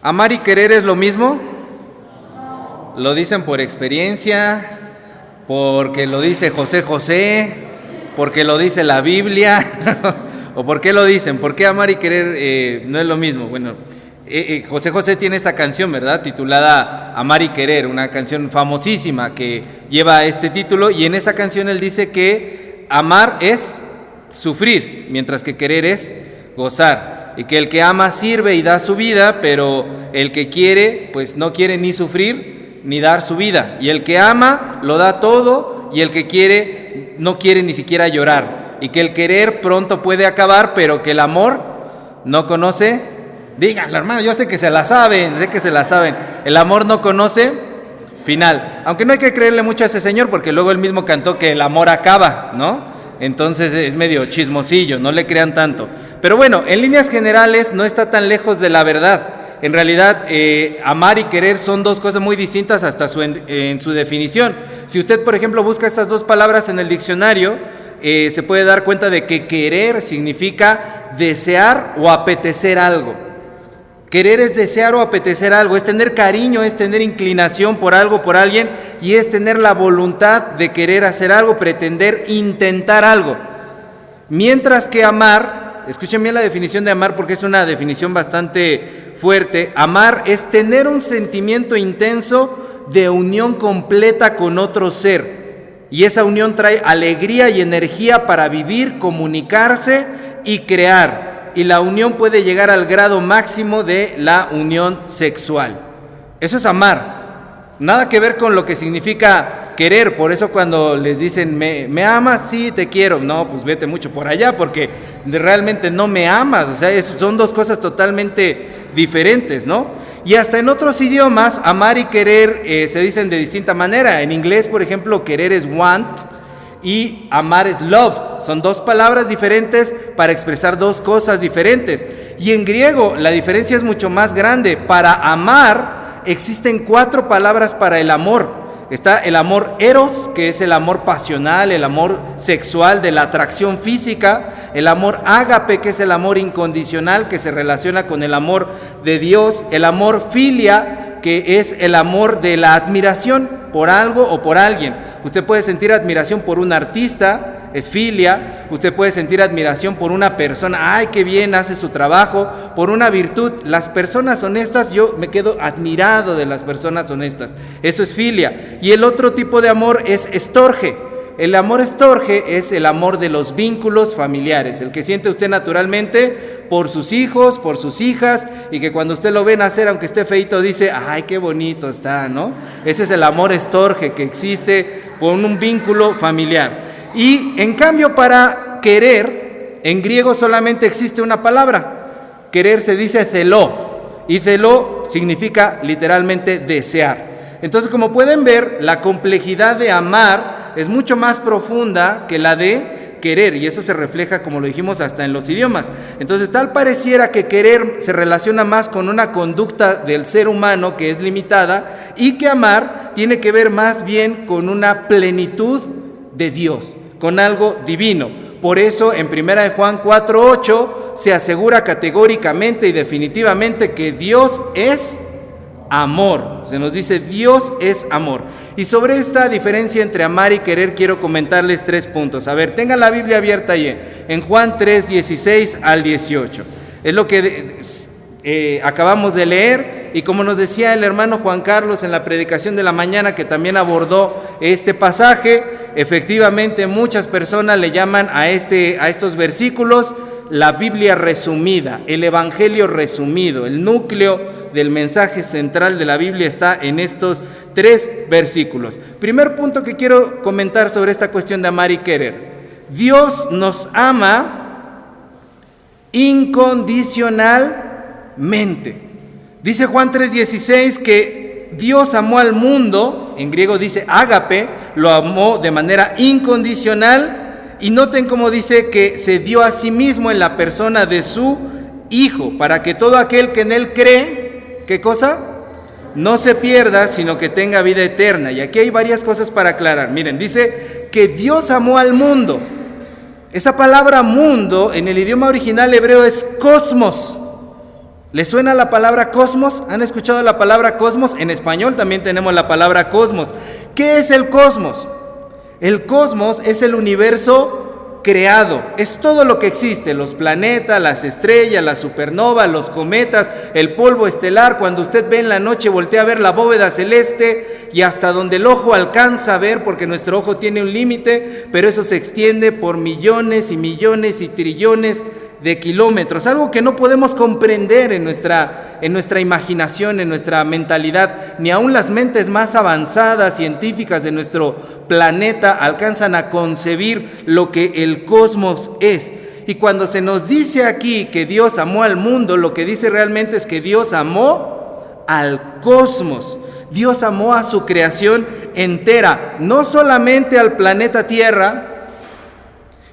¿Amar y querer es lo mismo? ¿Lo dicen por experiencia? ¿Porque lo dice José José? ¿Porque lo dice la Biblia? ¿O por qué lo dicen? ¿Por qué amar y querer no es lo mismo? Bueno, José José tiene esta canción, ¿verdad? Titulada Amar y Querer, una canción famosísima que lleva este título, y en esa canción él dice que amar es sufrir, mientras que querer es gozar. Y que el que ama sirve y da su vida, pero el que quiere, pues no quiere ni sufrir ni dar su vida. Y el que ama lo da todo, y el que quiere no quiere ni siquiera llorar. Y que el querer pronto puede acabar, pero que el amor no conoce. Díganlo, hermano, yo sé que se la saben, El amor no conoce final. Aunque no hay que creerle mucho a ese señor, porque luego él mismo cantó que el amor acaba, ¿no? Entonces es medio chismosillo, no le crean tanto. Pero bueno, en líneas generales no está tan lejos de la verdad. En realidad, amar y querer son dos cosas muy distintas hasta en su definición. Si usted, por ejemplo, busca estas dos palabras en el diccionario, se puede dar cuenta de que querer significa desear o apetecer algo. Querer es desear o apetecer algo, es tener cariño, es tener inclinación por algo, por alguien, y es tener la voluntad de querer hacer algo, pretender, intentar algo. Mientras que amar, escuchen bien la definición de amar porque es una definición bastante fuerte. Amar es tener un sentimiento intenso de unión completa con otro ser. Y esa unión trae alegría y energía para vivir, comunicarse y crear. Y la unión puede llegar al grado máximo de la unión sexual. Eso es amar. Nada que ver con lo que significa querer. Por eso cuando les dicen, ¿me amas? Sí, te quiero. No, pues vete mucho por allá porque realmente no me amas. O sea, son dos cosas totalmente diferentes, ¿no? Y hasta en otros idiomas, amar y querer se dicen de distinta manera. En inglés, por ejemplo, querer es want y amar es love. Son dos palabras diferentes para expresar dos cosas diferentes. Y en griego la diferencia es mucho más grande. Para amar existen 4 palabras para el amor. Está el amor eros, que es el amor pasional, el amor sexual de la atracción física. El amor ágape, que es el amor incondicional, que se relaciona con el amor de Dios. El amor filia, que es el amor de la admiración por algo o por alguien. Usted puede sentir admiración por un artista, es filia. Usted puede sentir admiración por una persona, ¡ay, qué bien hace su trabajo! Por una virtud. Las personas honestas, yo me quedo admirado de las personas honestas. Eso es filia. Y el otro tipo de amor es estorge. El amor estorge es el amor de los vínculos familiares, el que siente usted naturalmente por sus hijos, por sus hijas, y que cuando usted lo ve nacer, aunque esté feito, dice, ¡ay, qué bonito está!, ¿no? Ese es el amor estorge que existe por un vínculo familiar. Y en cambio, para querer, en griego solamente existe una palabra. Querer se dice zeló, y zeló significa literalmente desear. Entonces, como pueden ver, la complejidad de amar es mucho más profunda que la de querer, y eso se refleja, como lo dijimos, hasta en los idiomas. Entonces, tal pareciera que querer se relaciona más con una conducta del ser humano que es limitada, y que amar tiene que ver más bien con una plenitud de Dios, con algo divino. Por eso en 1 Juan 4:8 se asegura categóricamente y definitivamente que Dios es amor. Se nos dice Dios es amor. Y sobre esta diferencia entre amar y querer quiero comentarles 3 puntos. A ver, tengan la Biblia abierta ahí en Juan 3:16 al 18. Es lo que acabamos de leer, y como nos decía el hermano Juan Carlos en la predicación de la mañana, que también abordó este pasaje, efectivamente muchas personas le llaman a estos versículos la Biblia resumida, el Evangelio resumido. El núcleo del mensaje central de la Biblia está en estos 3 versículos. Primer punto que quiero comentar sobre esta cuestión de amar y querer. Dios nos ama incondicionalmente. Dice Juan 3:16 que Dios amó al mundo, en griego dice ágape, lo amó de manera incondicional. Y noten cómo dice que se dio a sí mismo en la persona de su Hijo, para que todo aquel que en Él cree, ¿qué cosa? No se pierda, sino que tenga vida eterna. Y aquí hay varias cosas para aclarar. Miren, dice que Dios amó al mundo. Esa palabra mundo en el idioma original hebreo es cosmos. ¿Les suena la palabra cosmos? ¿Han escuchado la palabra cosmos? En español también tenemos la palabra cosmos. ¿Qué es el cosmos? El cosmos es el universo creado, es todo lo que existe, los planetas, las estrellas, las supernovas, los cometas, el polvo estelar. Cuando usted ve en la noche, voltea a ver la bóveda celeste y hasta donde el ojo alcanza a ver, porque nuestro ojo tiene un límite, pero eso se extiende por millones y millones y trillones de kilómetros, algo que no podemos comprender en nuestra imaginación, en nuestra mentalidad. Ni aún las mentes más avanzadas, científicas de nuestro planeta alcanzan a concebir lo que el cosmos es. Y cuando se nos dice aquí que Dios amó al mundo, lo que dice realmente es que Dios amó al cosmos. Dios amó a su creación entera, no solamente al planeta Tierra,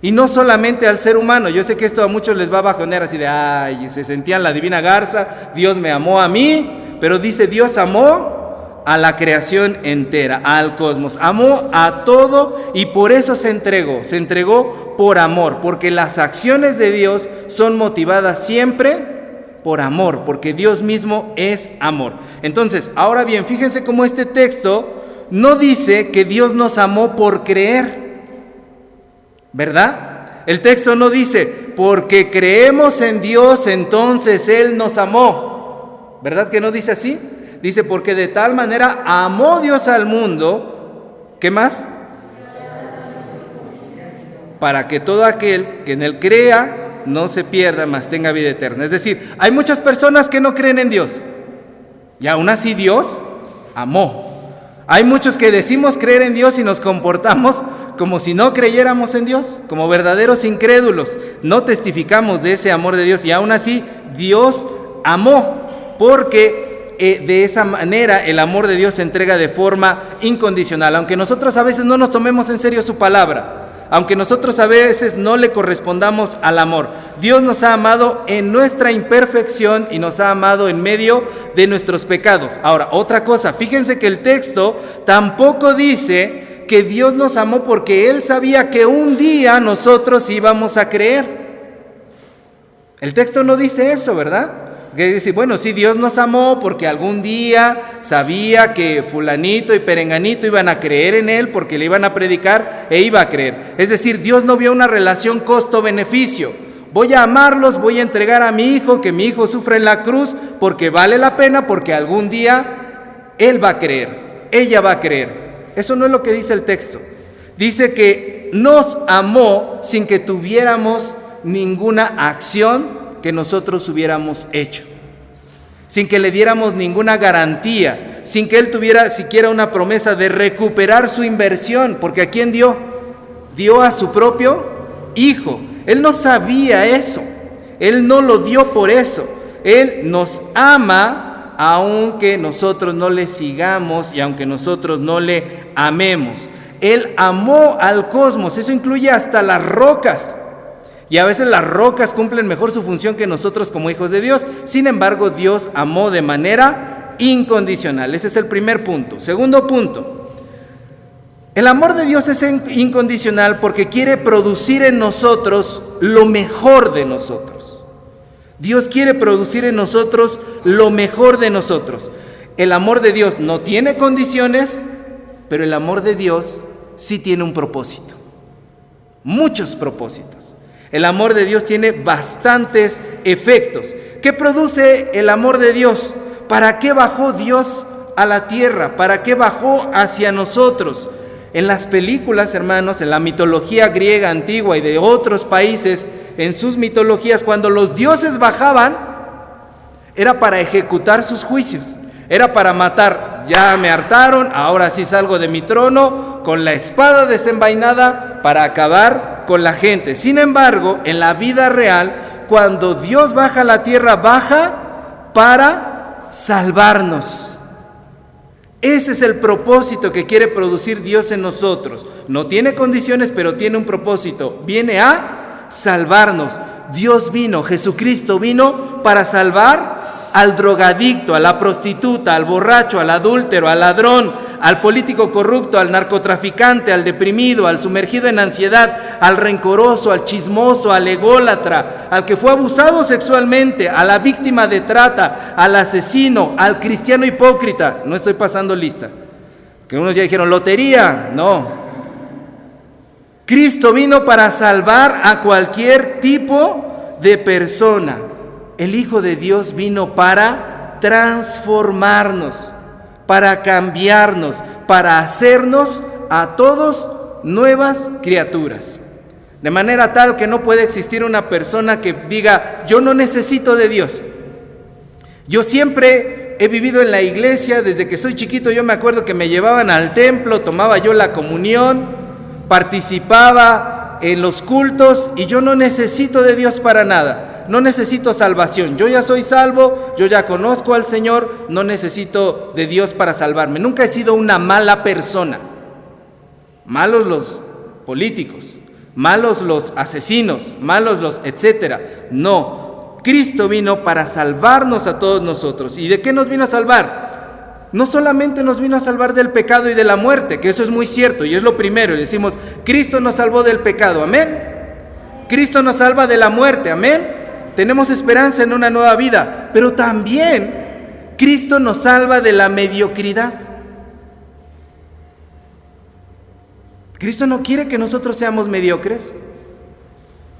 y no solamente al ser humano. Yo sé que esto a muchos les va a bajonear así de, ay, se sentían la divina garza, Dios me amó a mí, pero dice Dios amó a la creación entera, al cosmos, amó a todo y por eso se entregó por amor, porque las acciones de Dios son motivadas siempre por amor, porque Dios mismo es amor. Entonces, ahora bien, fíjense cómo este texto no dice que Dios nos amó por creer, ¿verdad? El texto no dice, porque creemos en Dios, entonces Él nos amó. ¿Verdad que no dice así? Dice, porque de tal manera amó Dios al mundo, ¿qué más? Para que todo aquel que en Él crea no se pierda, mas tenga vida eterna. Es decir, hay muchas personas que no creen en Dios, y aún así Dios amó. Hay muchos que decimos creer en Dios y nos comportamos como si no creyéramos en Dios, como verdaderos incrédulos. No testificamos de ese amor de Dios y aún así Dios amó, porque de esa manera el amor de Dios se entrega de forma incondicional. Aunque nosotros a veces no nos tomemos en serio su palabra, aunque nosotros a veces no le correspondamos al amor, Dios nos ha amado en nuestra imperfección y nos ha amado en medio de nuestros pecados. Ahora, otra cosa, fíjense que el texto tampoco dice que Dios nos amó porque Él sabía que un día nosotros íbamos a creer. El texto no dice eso, ¿verdad? Que dice, bueno, sí, Dios nos amó porque algún día sabía que fulanito y perenganito iban a creer en Él, porque le iban a predicar e iba a creer. Es decir, Dios no vio una relación costo-beneficio. Voy a amarlos, voy a entregar a mi hijo, que mi hijo sufra en la cruz, porque vale la pena, porque algún día Él va a creer, ella va a creer. Eso no es lo que dice el texto. Dice que nos amó sin que tuviéramos ninguna acción que nosotros hubiéramos hecho, sin que le diéramos ninguna garantía, sin que Él tuviera siquiera una promesa de recuperar su inversión, porque ¿a quién dio? Dio a su propio Hijo. Él no sabía eso, Él no lo dio por eso. Él nos ama aunque nosotros no le sigamos y aunque nosotros no le amemos. Él amó al cosmos, eso incluye hasta las rocas. Y a veces las rocas cumplen mejor su función que nosotros como hijos de Dios. Sin embargo, Dios amó de manera incondicional. Ese es el primer punto. Segundo punto, el amor de Dios es incondicional porque quiere producir en nosotros lo mejor de nosotros. Dios quiere producir en nosotros lo mejor de nosotros. El amor de Dios no tiene condiciones, pero el amor de Dios sí tiene un propósito. Muchos propósitos. El amor de Dios tiene bastantes efectos. ¿Qué produce el amor de Dios? ¿Para qué bajó Dios a la tierra? ¿Para qué bajó hacia nosotros? En las películas, hermanos, en la mitología griega antigua y de otros países, en sus mitologías, cuando los dioses bajaban, era para ejecutar sus juicios, era para matar. Ya me hartaron, ahora sí salgo de mi trono con la espada desenvainada para acabar con la gente. Sin embargo, en la vida real, cuando Dios baja a la tierra, baja para salvarnos. Ese es el propósito que quiere producir Dios en nosotros. No tiene condiciones, pero tiene un propósito. Viene a salvarnos. Dios vino, Jesucristo vino para salvar al drogadicto, a la prostituta, al borracho, al adúltero, al ladrón, al político corrupto, al narcotraficante, al deprimido, al sumergido en ansiedad, al rencoroso, al chismoso, al ególatra, al que fue abusado sexualmente, a la víctima de trata, al asesino, al cristiano hipócrita. No estoy pasando lista. Que unos ya dijeron lotería. No. Cristo vino para salvar a cualquier tipo de persona. El Hijo de Dios vino para transformarnos, para cambiarnos, para hacernos a todos nuevas criaturas. De manera tal que no puede existir una persona que diga, yo no necesito de Dios. Yo siempre he vivido en la iglesia, desde que soy chiquito yo me acuerdo que me llevaban al templo, tomaba yo la comunión, participaba en los cultos y yo no necesito de Dios para nada. No necesito salvación, yo ya soy salvo, yo ya conozco al Señor, no necesito de Dios para salvarme. Nunca he sido una mala persona. Malos los políticos, malos los asesinos, malos los etcétera. No, Cristo vino para salvarnos a todos nosotros. ¿Y de qué nos vino a salvar? No solamente nos vino a salvar del pecado y de la muerte, que eso es muy cierto y es lo primero. Y decimos, Cristo nos salvó del pecado, amén. Cristo nos salva de la muerte, amén. Tenemos esperanza en una nueva vida, pero también Cristo nos salva de la mediocridad. Cristo no quiere que nosotros seamos mediocres.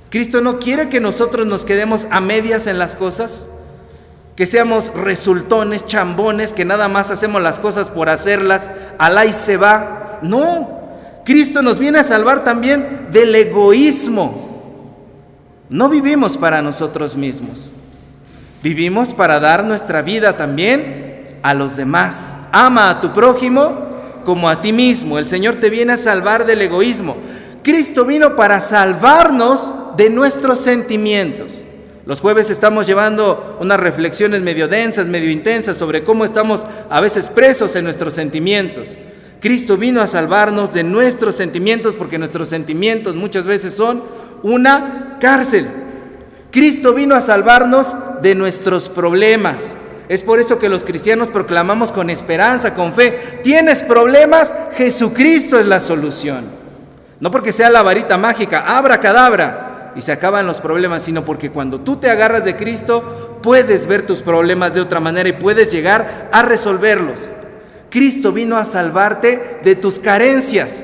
Cristo no quiere que nosotros nos quedemos a medias en las cosas, que seamos resultones, chambones, que nada más hacemos las cosas por hacerlas, alá y se va. No, Cristo nos viene a salvar también del egoísmo. No vivimos para nosotros mismos, vivimos para dar nuestra vida también a los demás. Ama a tu prójimo como a ti mismo. El Señor te viene a salvar del egoísmo. Cristo vino para salvarnos de nuestros sentimientos. Los jueves estamos llevando unas reflexiones medio densas, medio intensas sobre cómo estamos a veces presos en nuestros sentimientos. Cristo vino a salvarnos de nuestros sentimientos porque nuestros sentimientos muchas veces son una cárcel. Cristo vino a salvarnos de nuestros problemas. Es por eso que los cristianos proclamamos con esperanza, con fe, ¿tienes problemas? Jesucristo es la solución. No porque sea la varita mágica, abracadabra, y se acaban los problemas, sino porque cuando tú te agarras de Cristo, puedes ver tus problemas de otra manera y puedes llegar a resolverlos. Cristo vino a salvarte de tus carencias.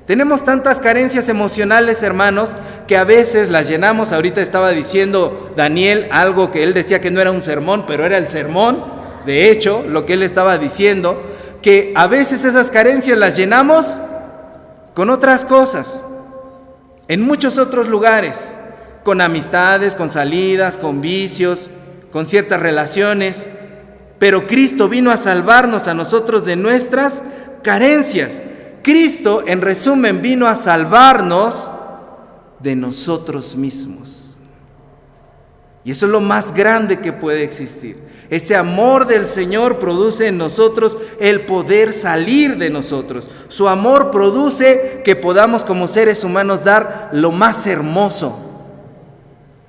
Tenemos tantas carencias emocionales, hermanos, que a veces las llenamos. Ahorita estaba diciendo Daniel algo que él decía que no era un sermón, pero era el sermón. De hecho, lo que él estaba diciendo, que a veces esas carencias las llenamos con otras cosas, en muchos otros lugares, con amistades, con salidas, con vicios, con ciertas relaciones. Pero Cristo vino a salvarnos a nosotros de nuestras carencias. Cristo, en resumen, vino a salvarnos de nosotros mismos. Y eso es lo más grande que puede existir. Ese amor del Señor produce en nosotros el poder salir de nosotros. Su amor produce que podamos como seres humanos dar lo más hermoso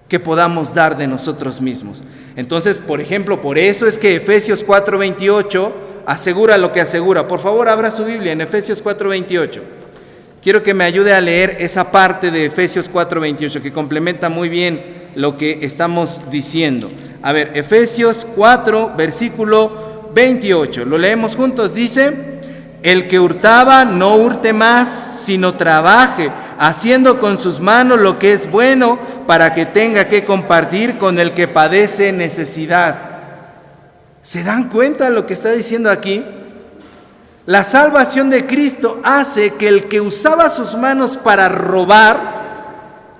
que podamos dar de nosotros mismos. Entonces, por ejemplo, por eso es que Efesios 4:28 asegura lo que asegura. Por favor, abra su Biblia en Efesios 4:28. Quiero que me ayude a leer esa parte de Efesios 4:28 que complementa muy bien lo que estamos diciendo. A ver, Efesios 4, versículo 28. Lo leemos juntos. Dice: el que hurtaba no hurte más, sino trabaje, haciendo con sus manos lo que es bueno, para que tenga que compartir con el que padece necesidad. ¿Se dan cuenta de lo que está diciendo aquí? La salvación de Cristo hace que el que usaba sus manos para robar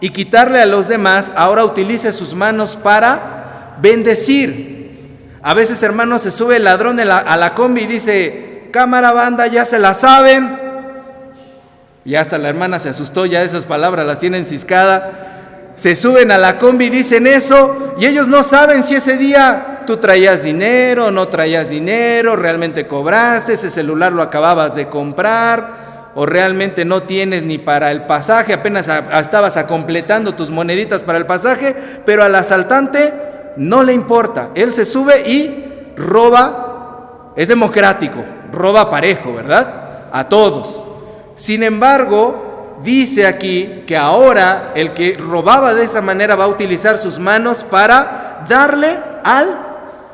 y quitarle a los demás, ahora utilice sus manos para bendecir. A veces, hermanos, se sube el ladrón a la combi y dice: cámara, banda, ya se la saben. Y hasta la hermana se asustó, ya esas palabras las tienen ciscada. Se suben a la combi y dicen eso, y ellos no saben si ese día tú traías dinero o no traías dinero, realmente cobraste, ese celular lo acababas de comprar, o realmente no tienes ni para el pasaje, apenas estabas completando tus moneditas para el pasaje, pero al asaltante no le importa, él se sube y roba. Es democrático, roba parejo, ¿verdad? A todos. Sin embargo, dice aquí que ahora el que robaba de esa manera va a utilizar sus manos para darle al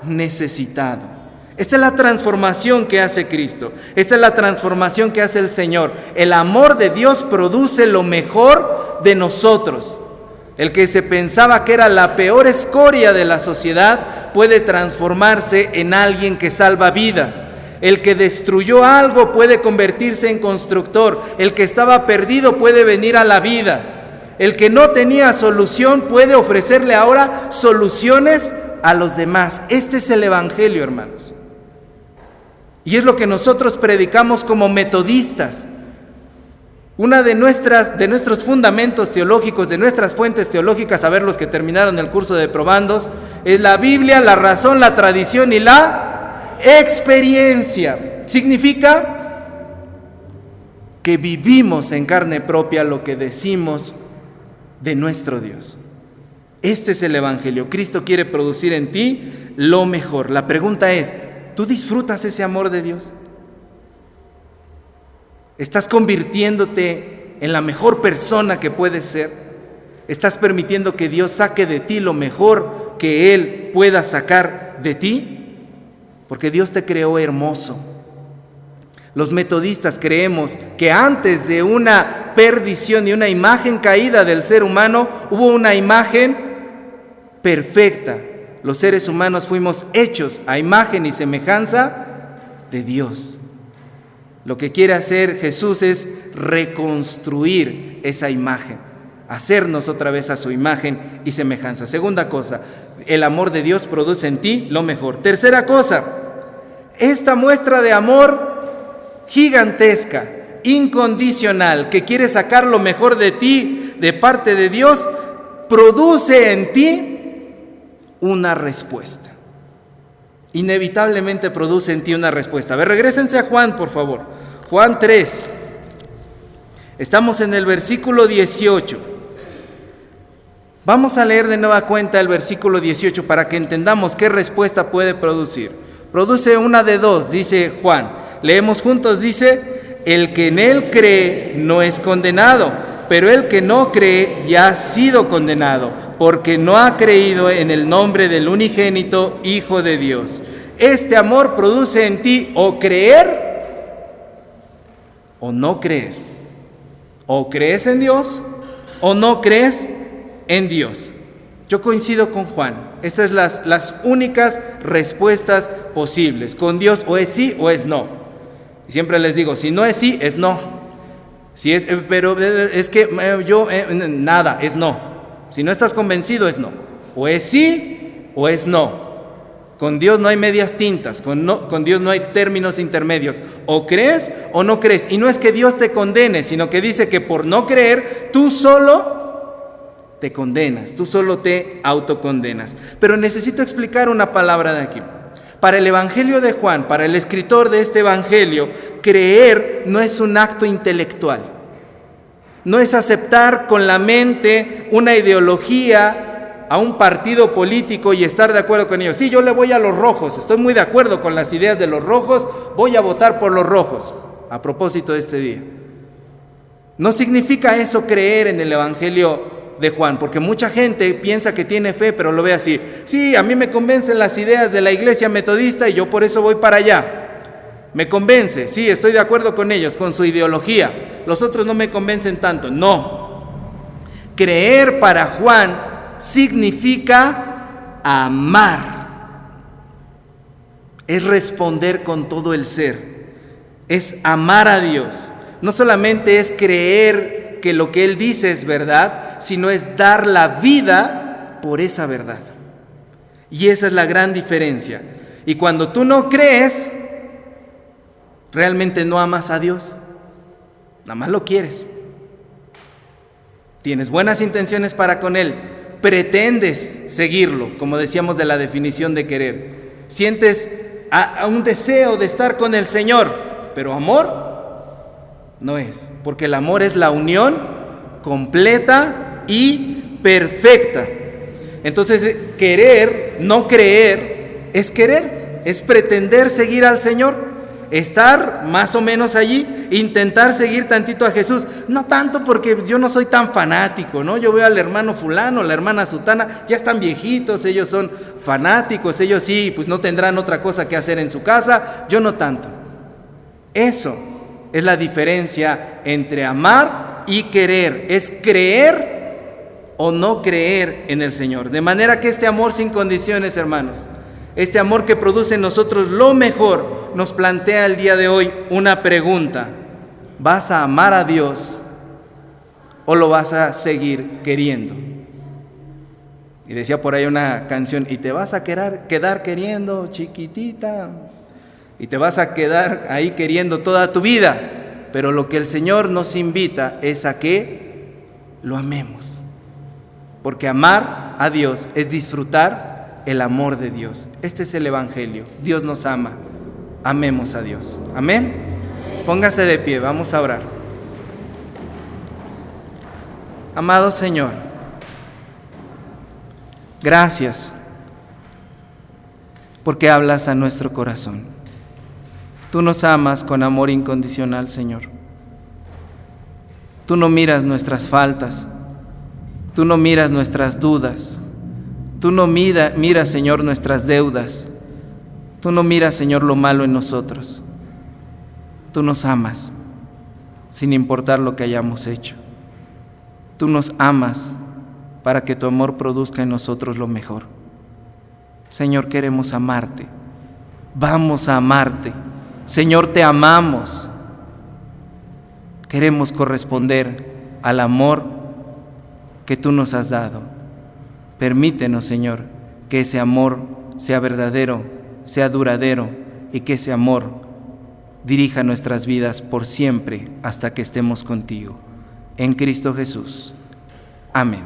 necesitado. Esta es la transformación que hace Cristo. Esta es la transformación que hace el Señor. El amor de Dios produce lo mejor de nosotros. El que se pensaba que era la peor escoria de la sociedad puede transformarse en alguien que salva vidas. El que destruyó algo puede convertirse en constructor. El que estaba perdido puede venir a la vida. El que no tenía solución puede ofrecerle ahora soluciones a los demás. Este es el Evangelio, hermanos. Y es lo que nosotros predicamos como metodistas. Una de nuestros fundamentos teológicos, de nuestras fuentes teológicas, a ver los que terminaron el curso de probandos, es la Biblia, la razón, la tradición y la experiencia. Significa que vivimos en carne propia lo que decimos de nuestro Dios. Este es el Evangelio. Cristo quiere producir en ti lo mejor. La pregunta es, ¿tú disfrutas ese amor de Dios? ¿Estás convirtiéndote en la mejor persona que puedes ser? ¿Estás permitiendo que Dios saque de ti lo mejor que Él pueda sacar de ti? Porque Dios te creó hermoso. Los metodistas creemos que antes de una perdición y una imagen caída del ser humano, hubo una imagen perfecta. Los seres humanos fuimos hechos a imagen y semejanza de Dios. Lo que quiere hacer Jesús es reconstruir esa imagen, hacernos otra vez a su imagen y semejanza. Segunda cosa, el amor de Dios produce en ti lo mejor. Tercera cosa, esta muestra de amor gigantesca, incondicional, que quiere sacar lo mejor de ti de parte de Dios, produce en ti una respuesta. Inevitablemente produce en ti una respuesta. A ver, regrésense a Juan, por favor. Juan 3. Estamos en el versículo 18. Vamos a leer de nueva cuenta el versículo 18 para que entendamos qué respuesta puede producir. Produce una de dos, dice Juan. Leemos juntos, dice: el que en él cree no es condenado, pero el que no cree ya ha sido condenado, porque no ha creído en el nombre del unigénito Hijo de Dios. Este amor produce en ti o creer o no creer. O crees en Dios o no crees en Dios. Yo coincido con Juan. Estas son las únicas respuestas posibles. Con Dios o es sí o es no. Y siempre les digo, si no es sí, es no. Si es, pero es que nada, es no. Si no estás convencido, es no. O es sí o es no. Con Dios no hay medias tintas, con Dios no hay términos intermedios. O crees o no crees. Y no es que Dios te condene, sino que dice que por no creer, tú solo te condenas, tú solo te autocondenas. Pero necesito explicar una palabra de aquí. Para el Evangelio de Juan, para el escritor de este Evangelio, creer no es un acto intelectual. No es aceptar con la mente una ideología a un partido político y estar de acuerdo con ellos. Sí, yo le voy a los rojos, estoy muy de acuerdo con las ideas de los rojos, voy a votar por los rojos, a propósito de este día. No significa eso creer en el Evangelio de Juan, porque mucha gente piensa que tiene fe, pero lo ve así. Sí, a mí me convencen las ideas de la iglesia metodista y yo por eso voy para allá. Me convence, sí, estoy de acuerdo con ellos, con su ideología. Los otros no me convencen tanto. No. Creer para Juan significa amar. Es responder con todo el ser. Es amar a Dios. No solamente es creer que lo que Él dice es verdad, sino es dar la vida por esa verdad. Y esa es la gran diferencia. Y cuando tú no crees, realmente no amas a Dios. Nada más lo quieres. Tienes buenas intenciones para con Él. Pretendes seguirlo, como decíamos de la definición de querer. Sientes un deseo de estar con el Señor, pero amor no es, porque el amor es la unión completa y perfecta. Entonces, querer, no creer, es querer, es pretender seguir al Señor. estar más o menos allí, intentar seguir tantito a Jesús, no tanto porque yo no soy tan fanático, ¿no? Yo veo al hermano fulano, la hermana sutana, ya están viejitos, ellos son fanáticos, ellos sí, pues no tendrán otra cosa que hacer en su casa, yo no tanto. Eso es la diferencia entre amar y querer, es creer o no creer en el Señor. De manera que este amor sin condiciones, hermanos, este amor que produce en nosotros lo mejor, nos plantea el día de hoy una pregunta: ¿vas a amar a Dios o lo vas a seguir queriendo? Y decía por ahí una canción: y te vas a quedar queriendo, chiquitita, y te vas a quedar ahí queriendo toda tu vida. Pero lo que el Señor nos invita es a que lo amemos, porque amar a Dios es disfrutar el amor de Dios. Este es el Evangelio. Dios nos ama. Amemos a Dios. Amén. Póngase de pie, vamos a orar. Amado Señor, gracias porque hablas a nuestro corazón. Tú nos amas con amor incondicional, Señor. Tú no miras nuestras faltas. Tú no miras nuestras dudas. Tú no miras, Señor, nuestras deudas. Tú no miras, Señor, lo malo en nosotros. Tú nos amas, sin importar lo que hayamos hecho. Tú nos amas para que tu amor produzca en nosotros lo mejor. Señor, queremos amarte. Vamos a amarte. Señor, te amamos. Queremos corresponder al amor que tú nos has dado. Permítenos, Señor, que ese amor sea verdadero, sea duradero, y que ese amor dirija nuestras vidas por siempre hasta que estemos contigo. En Cristo Jesús. Amén.